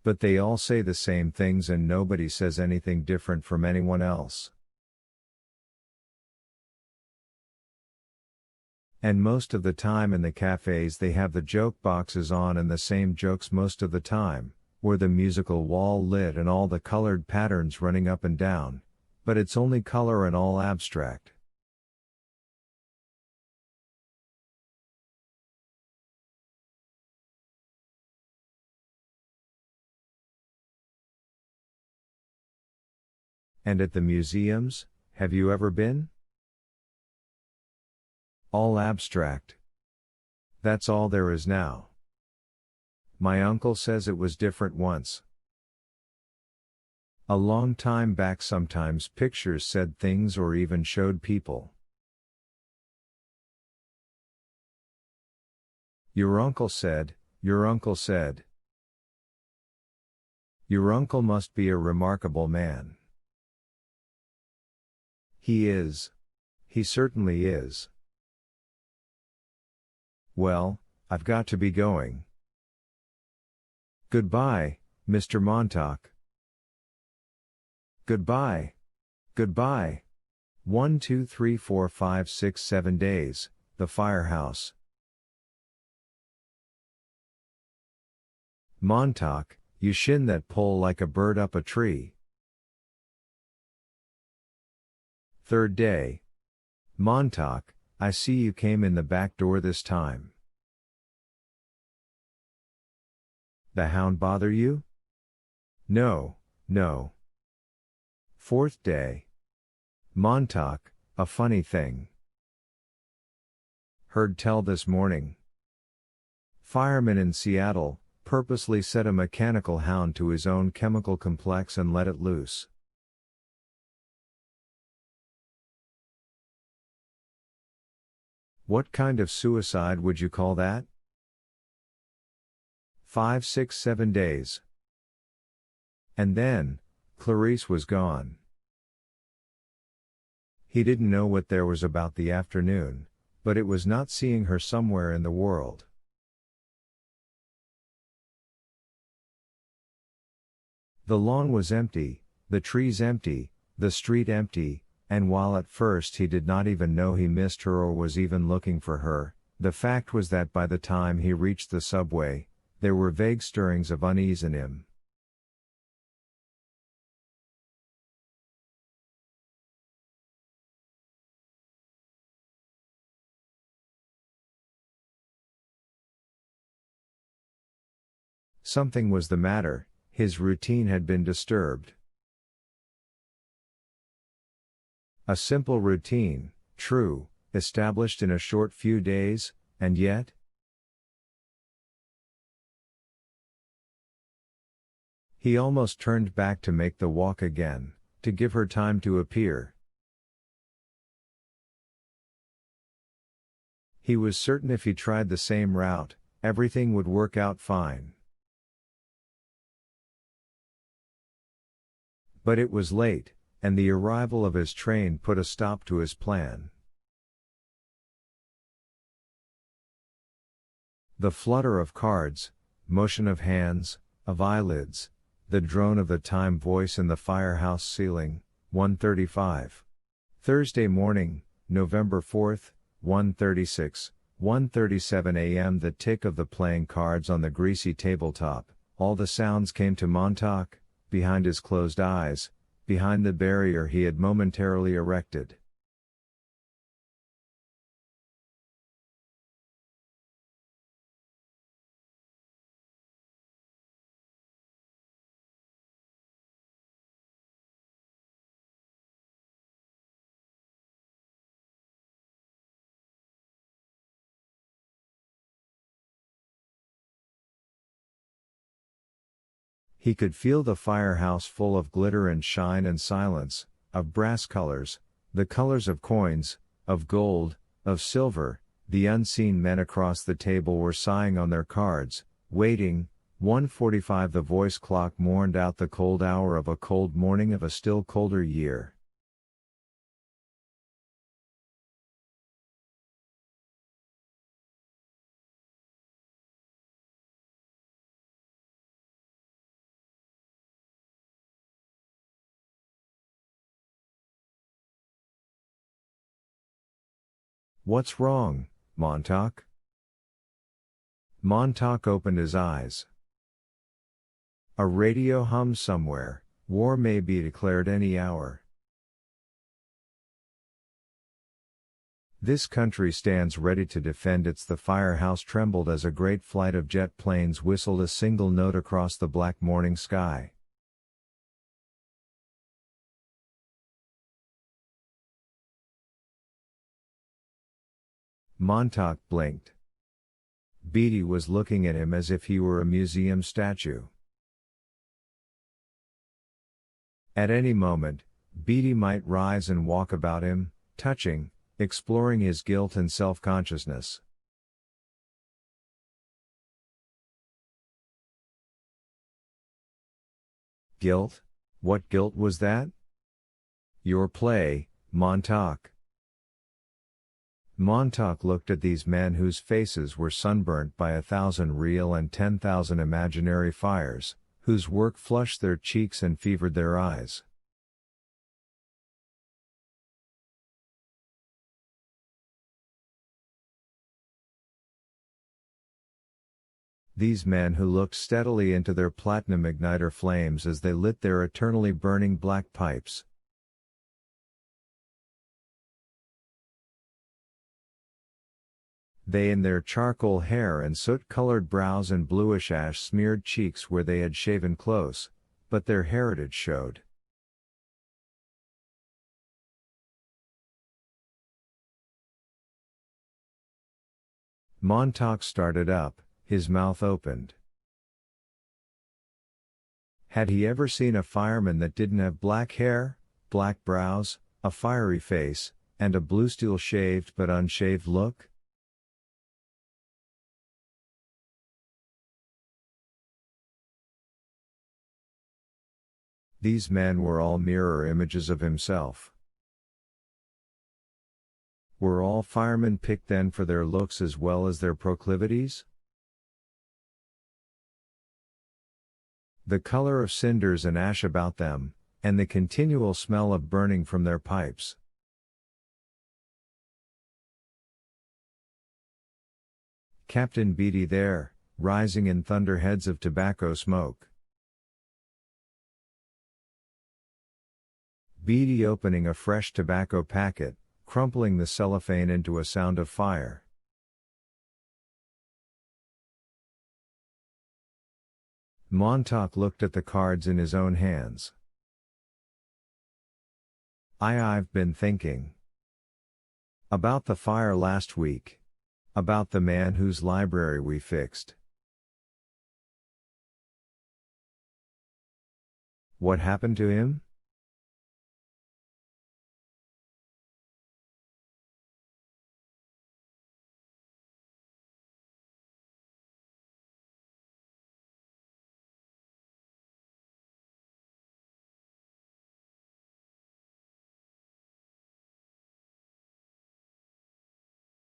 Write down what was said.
But they all say the same things and nobody says anything different from anyone else. And most of the time in the cafes they have the joke boxes on and the same jokes most of the time, or the musical wall lit and all the colored patterns running up and down, but it's only color and all abstract. And at the museums, have you ever been? All abstract. That's all there is now. My uncle says it was different once. A long time back sometimes pictures said things or even showed people. Your uncle said, your uncle said. Your uncle must be a remarkable man. He is. He certainly is. Well, I've got to be going. Goodbye, Mr. Montauk. Goodbye. Goodbye. 1 2 3 4 5 6 7 days, the firehouse. Montauk, you shin that pole like a bird up a tree. Third day. Montauk, I see you came in the back door this time. The hound bother you? No, no. Fourth day. Montauk, a funny thing. Heard tell this morning. Fireman in Seattle purposely set a mechanical hound to his own chemical complex and let it loose. What kind of suicide would you call that? 5 6 7 days. And then, Clarice was gone. He didn't know what there was about the afternoon, but it was not seeing her somewhere in the world. The lawn was empty, the trees empty, the street empty, and while at first he did not even know he missed her or was even looking for her, the fact was that by the time he reached the subway, there were vague stirrings of unease in him. Something was the matter, his routine had been disturbed. A simple routine, true, established in a short few days, and yet? He almost turned back to make the walk again, to give her time to appear. He was certain if he tried the same route, everything would work out fine. But it was late, and the arrival of his train put a stop to his plan. The flutter of cards, motion of hands, of eyelids, the drone of the time voice in the firehouse ceiling, 1:35. Thursday morning, November 4th, 1:36, 1:37 a.m. The tick of the playing cards on the greasy tabletop, all the sounds came to Montauk, behind his closed eyes, behind the barrier he had momentarily erected. He could feel the firehouse full of glitter and shine and silence, of brass colors, the colors of coins, of gold, of silver. The unseen men across the table were sighing on their cards, waiting. 1:45 The voice clock mourned out the cold hour of a cold morning of a still colder year. What's wrong, Montauk? Montauk opened his eyes. A radio hums somewhere, war may be declared any hour. This country stands ready to defend its. The firehouse trembled as a great flight of jet planes whistled a single note across the black morning sky. Montauk blinked. Beatty was looking at him as if he were a museum statue. At any moment, Beatty might rise and walk about him, touching, exploring his guilt and self-consciousness. Guilt? What guilt was that? Your play, Montauk. Montauk looked at these men whose faces were sunburnt by 1,000 real and 10,000 imaginary fires, whose work flushed their cheeks and fevered their eyes. These men who looked steadily into their platinum igniter flames as they lit their eternally burning black pipes. They in their charcoal hair and soot-colored brows and bluish ash-smeared cheeks where they had shaven close, but their heritage showed. Montauk started up, his mouth opened. Had he ever seen a fireman that didn't have black hair, black brows, a fiery face, and a blue steel-shaved but unshaved look? These men were all mirror images of himself. Were all firemen picked then for their looks as well as their proclivities? The color of cinders and ash about them, and the continual smell of burning from their pipes. Captain Beatty there, rising in thunderheads of tobacco smoke. Beatty opening a fresh tobacco packet, crumpling the cellophane into a sound of fire. Montauk looked at the cards in his own hands. I've been thinking. About the fire last week. About the man whose library we fixed. What happened to him?